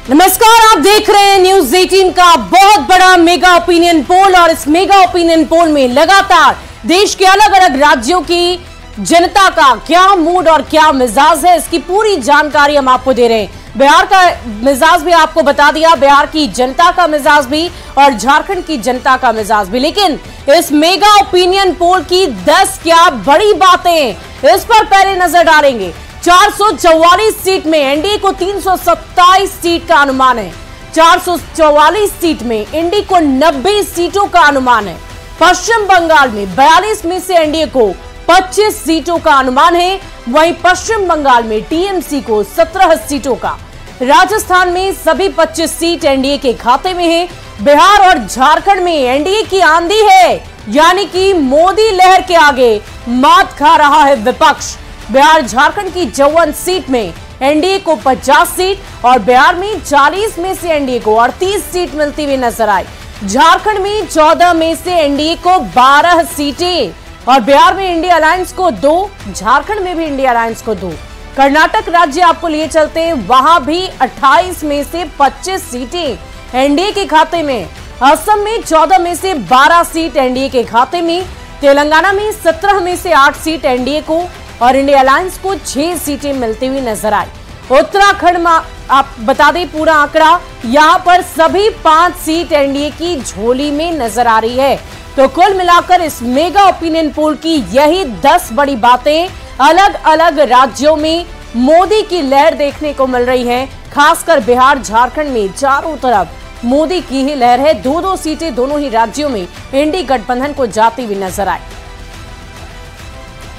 नमस्कार, आप देख रहे हैं न्यूज 18 का बहुत बड़ा मेगा ओपिनियन पोल। और इस मेगा ओपिनियन पोल में लगातार देश के अलग अलग राज्यों की जनता का क्या मूड और क्या मिजाज है, इसकी पूरी जानकारी हम आपको दे रहे हैं। बिहार का मिजाज भी आपको बता दिया, बिहार की जनता का मिजाज भी और झारखंड की जनता का मिजाज भी। लेकिन इस मेगा ओपिनियन पोल की 10 क्या बड़ी बातें, इस पर पहले नजर डालेंगे। 444 सीट में एनडीए को 327 सीट का अनुमान है। 444 सीट में एनडीए को 90 सीटों का अनुमान है। पश्चिम बंगाल में 42 में से एनडीए को 25 सीटों का अनुमान है। वहीं पश्चिम बंगाल में टीएमसी को 17 सीटों का। राजस्थान में सभी 25 सीट एनडीए के खाते में है। बिहार और झारखंड में एनडीए की आंधी है, यानी कि मोदी लहर के आगे मात खा रहा है विपक्ष। बिहार झारखंड की 54 सीट में एनडीए को 50 सीट और बिहार में 40 में से एनडीए को 38 सीट मिलती हुई नजर आई। झारखंड में 14 में से एनडीए को 12 सीटें और बिहार में इंडिया अलायंस को 2, झारखंड में भी इंडिया अलायंस को 2। कर्नाटक राज्य आपको लिए चलते हैं, वहां भी 28 में से 25 सीटें एनडीए के खाते में। असम में 14 में से 12 सीट एनडीए के खाते में। तेलंगाना में 17 में से 8 सीट एनडीए को और इंडिया अलायंस को 6 सीटें मिलती हुई नजर आई। उत्तराखंड में आप बता दें पूरा आंकड़ा, यहां पर सभी 5 सीट एनडीए की झोली में नजर आ रही है। तो कुल मिलाकर इस मेगा ओपिनियन पोल की यही 10 बड़ी बातें, अलग अलग राज्यों में मोदी की लहर देखने को मिल रही है। खासकर बिहार झारखंड में चारों तरफ मोदी की ही लहर है। 2-2 सीटें दोनों ही राज्यों में एनडीए गठबंधन को जाती हुई नजर आई।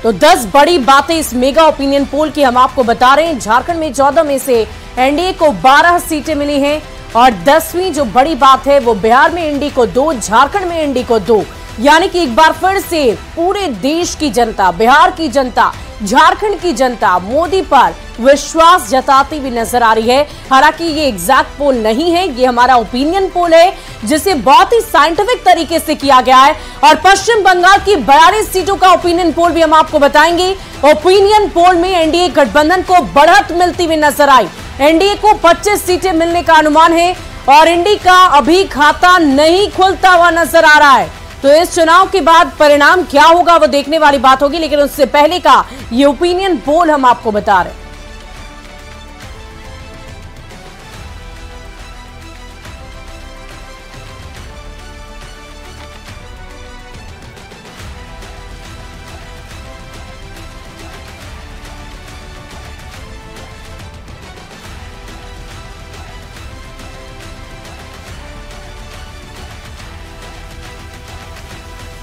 तो 10 बड़ी बातें इस मेगा ओपिनियन पोल की हम आपको बता रहे हैं। झारखंड में 14 में से एनडीए को 12 सीटें मिली हैं और 10वीं जो बड़ी बात है वो बिहार में एनडीए को 2, झारखंड में एनडीए को 2। यानी कि एक बार फिर से पूरे देश की जनता, बिहार की जनता, झारखंड की जनता मोदी पर विश्वास जताती हुई नजर आ रही है। हालांकि ये एग्जैक्ट पोल नहीं है, ये हमारा ओपिनियन पोल है जिसे बहुत ही साइंटिफिक तरीके से किया गया है। और पश्चिम बंगाल की 42 सीटों का ओपिनियन पोल भी हम आपको बताएंगे। ओपिनियन पोल में एनडीए गठबंधन को बढ़त मिलती हुई नजर आई। एनडीए को 25 सीटें मिलने का अनुमान है और एनडीए का अभी खाता नहीं खुलता हुआ नजर आ रहा है। तो इस चुनाव के बाद परिणाम क्या होगा वो देखने वाली बात होगी, लेकिन उससे पहले का ये ओपिनियन पोल हम आपको बता रहे हैं।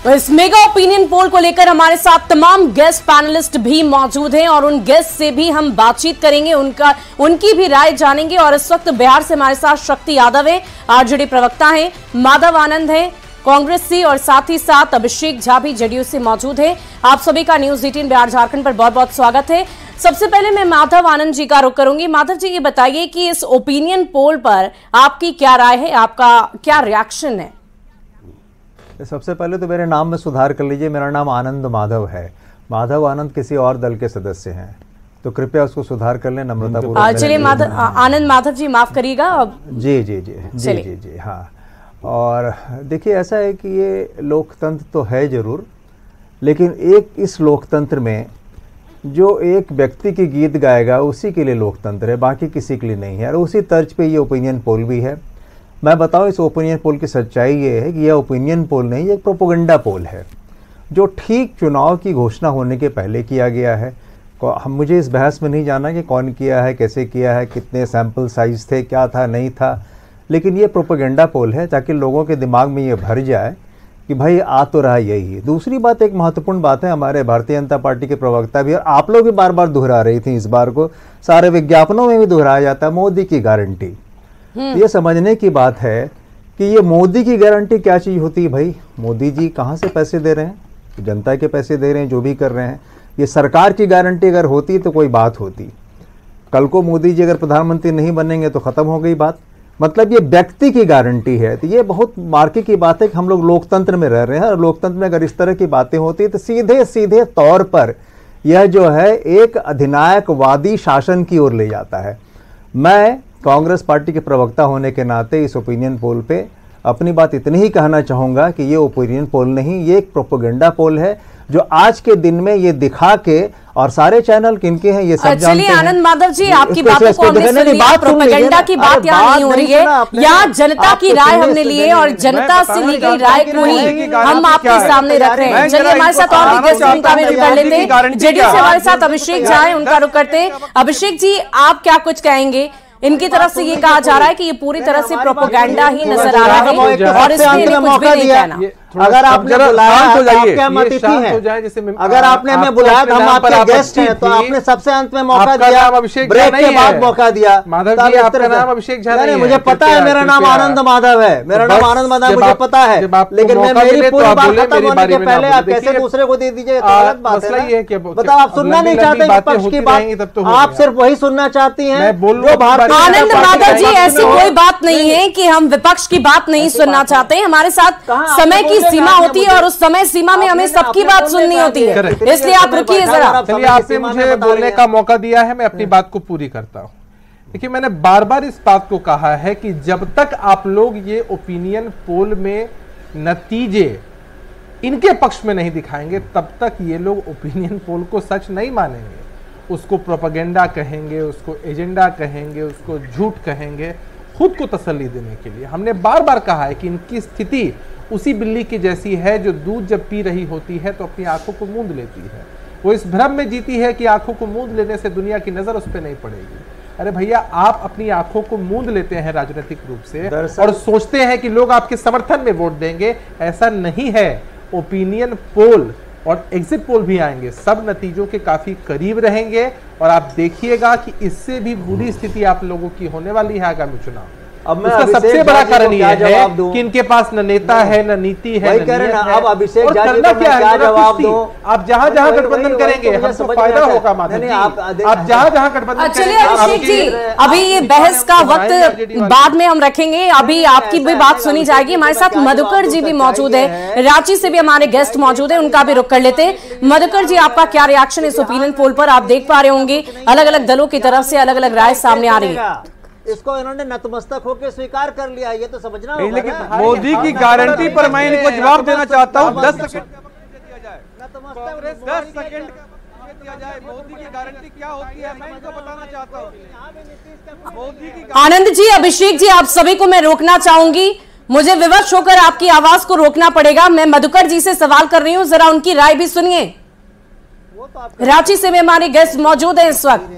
तो इस मेगा ओपिनियन पोल को लेकर हमारे साथ तमाम गेस्ट पैनलिस्ट भी मौजूद हैं और उन गेस्ट से भी हम बातचीत करेंगे, उनकी भी राय जानेंगे। और इस वक्त बिहार से हमारे साथ शक्ति यादव है, आरजेडी प्रवक्ता हैं, माधव आनंद है कांग्रेस से और साथ ही साथ अभिषेक झा भी जेडीयू से मौजूद है। आप सभी का न्यूज 18 बिहार झारखंड पर बहुत बहुत स्वागत है। सबसे पहले मैं माधव आनंद जी का रुख करूंगी। माधव जी, ये बताइए कि इस ओपिनियन पोल पर आपकी क्या राय है, आपका क्या रिएक्शन है? सबसे पहले तो मेरे नाम में सुधार कर लीजिए, मेरा नाम आनंद माधव है। माधव आनंद किसी और दल के सदस्य हैं, तो कृपया उसको सुधार कर लें नम्रतापूर्वक। चलिए आनंद माधव जी माफ करिएगा। जी जी जी जी जी जी हाँ। और देखिए, ऐसा है कि ये लोकतंत्र तो है जरूर, लेकिन एक इस लोकतंत्र में जो एक व्यक्ति की गीत गाएगा उसी के लिए लोकतंत्र है, बाकी किसी के लिए नहीं है। और उसी तर्ज पे ये ओपिनियन पोल भी है। मैं बताऊं, इस ओपिनियन पोल की सच्चाई ये है कि यह ओपिनियन पोल नहीं, ये एक प्रोपेगेंडा पोल है जो ठीक चुनाव की घोषणा होने के पहले किया गया है। हम मुझे इस बहस में नहीं जाना कि कौन किया है, कैसे किया है, कितने सैंपल साइज थे, क्या था नहीं था, लेकिन ये प्रोपेगेंडा पोल है ताकि लोगों के दिमाग में ये भर जाए कि भाई आ तो रहा यही है। दूसरी बात, एक महत्वपूर्ण बात है, हमारे भारतीय जनता पार्टी के प्रवक्ता भी और आप लोग भी बार बार दोहरा रही थी, इस बार को सारे विज्ञापनों में भी दोहराया जाता है, मोदी की गारंटी। ये समझने की बात है कि ये मोदी की गारंटी क्या चीज़ होती है। भाई, मोदी जी कहाँ से पैसे दे रहे हैं? जनता के पैसे दे रहे हैं, जो भी कर रहे हैं। ये सरकार की गारंटी अगर होती तो कोई बात होती। कल को मोदी जी अगर प्रधानमंत्री नहीं बनेंगे तो ख़त्म हो गई बात। मतलब ये व्यक्ति की गारंटी है। तो ये बहुत मार्के की बात है कि हम लोग लोकतंत्र में रह रहे हैं और लोकतंत्र में अगर इस तरह की बातें होती तो सीधे सीधे तौर पर यह जो है एक अधिनायकवादी शासन की ओर ले जाता है। मैं कांग्रेस पार्टी के प्रवक्ता होने के नाते इस ओपिनियन पोल पे अपनी बात इतनी ही कहना चाहूँगा कि ये ओपिनियन पोल नहीं, ये एक प्रोपेगेंडा पोल है जो आज के दिन में ये दिखा के, और सारे चैनल किनके हैं ये सब जानते हैं। चलिए आनंद माधव जी, आपकी बातों को हमने सुन लिया, प्रोपेगेंडा की बात यहाँ नहीं हो रही है, यहाँ जनता की राय हमने ली है और जनता से ली गई राय को ही हम आपके सामने रख रहे हैं। चलिए हमारे साथ और भी गेस्ट उनका भी रुक कर लेते हैं। जेडीयू से हमारे साथ अभिषेक झा है, उनका रुक करते हैं। अभिषेक जी, आप क्या कुछ कहेंगे? इनकी तरफ से ये कहा जा रहा है कि ये पूरी तरह से प्रोपेगेंडा ही नजर आ रहा है और इसमें कुछ भी नहीं कहना। अगर आपने बुलाया तो आप क्या अतिथि हैं? अगर आपने हमें बुलाया तो हम आपके गेस्ट हैं, तो आपने सबसे अंत में मौका दिया, ब्रेक के बाद मौका दिया। माधव जी, आपका नाम अभिषेक झा नहीं है? मुझे पता है, मेरा नाम आनंद माधव है, मेरा नाम आनंद माधव है, मुझे पता है, लेकिन मैं मेरी पूरी बात खत्म होने के पहले आप कैसे दूसरे को दे दीजिए? गलत बात है। बताओ, आप सुनना नहीं चाहते विपक्ष की बात, आप सिर्फ वही सुनना चाहती हैं। आनंद माधव जी, ऐसी कोई बात नहीं है कि हम विपक्ष की बात नहीं सुनना चाहते। हमारे साथ समय की सीमा होती है और उस समय सीमा में हमें सबकी बात सुननी होती है, इसलिए आप रुकिए जरा। चलिए, आपने मुझे बोलने का मौका दिया है, मैं अपनी बात को पूरी करता हूं। देखिए, मैंने बार बार इस बात को कहा है कि जब तक आप लोग ये ओपिनियन पोल में नतीजे इनके पक्ष में नहीं दिखाएंगे, तब तक ये लोग ओपिनियन पोल को सच नहीं मानेंगे। उसको प्रोपेगेंडा कहेंगे, उसको एजेंडा कहेंगे, उसको झूठ कहेंगे, खुद को तसल्ली देने के लिए। हमने बार बार कहा है कि इनकी स्थिति उसी बिल्ली की जैसी है जो दूध जब पी रही होती है तो अपनी आंखों को मूंद लेती है। वो इस भ्रम में जीती है कि आंखों को मूंद लेने से दुनिया की नजर उस पर नहीं पड़ेगी। अरे भैया, आप अपनी आंखों को मूंद लेते हैं राजनीतिक रूप से और सोचते हैं कि लोग आपके समर्थन में वोट देंगे। ऐसा नहीं है। ओपिनियन पोल और एग्जिट पोल भी आएंगे, सब नतीजों के काफी करीब रहेंगे और आप देखिएगा कि इससे भी बुरी स्थिति आप लोगों की होने वाली है आगामी चुनाव। अब मैं सबसे बड़ा कारण यह है कि इनके पास न नेता है, न नीति है, न नियत है। अब अभिषेक झा जी को क्या जवाब दूं? आप जहां जहां गठबंधन करेंगे हमको फायदा होगा। माधव जी, आप जहां जहां गठबंधन करेंगे। चलिए अभिषेक जी, अभी ये बहस का वक्त बाद में हम रखेंगे, अभी आपकी भी बात सुनी जाएगी। हमारे साथ मधुकर जी भी मौजूद है, रांची से भी हमारे गेस्ट मौजूद है, उनका भी रुख कर लेते हैं। मधुकर जी, आपका क्या रिएक्शन इस ओपिनियन पोल पर? आप देख पा रहे होंगे अलग अलग दलों की तरफ से अलग अलग राय सामने आ रही है। इसको इन्होंने नतमस्तक होकर स्वीकार कर लिया, ये तो समझना होगा। लेकिन मोदी की गारंटी पर मैं इनको जवाब देना चाहता हूं। 10 सेकंड दिया जाए। मोदी की गारंटी क्या होती है, मैं इनको बताना चाहता हूं। मोदी की आनंद जी, अभिषेक जी, आप सभी को मैं रोकना चाहूंगी, मुझे विवश होकर आपकी आवाज को रोकना पड़ेगा। मैं मधुकर जी से सवाल कर रही हूं, जरा उनकी राय भी सुनिए। रांची से भी हमारे गेस्ट मौजूद हैं इस वक्त।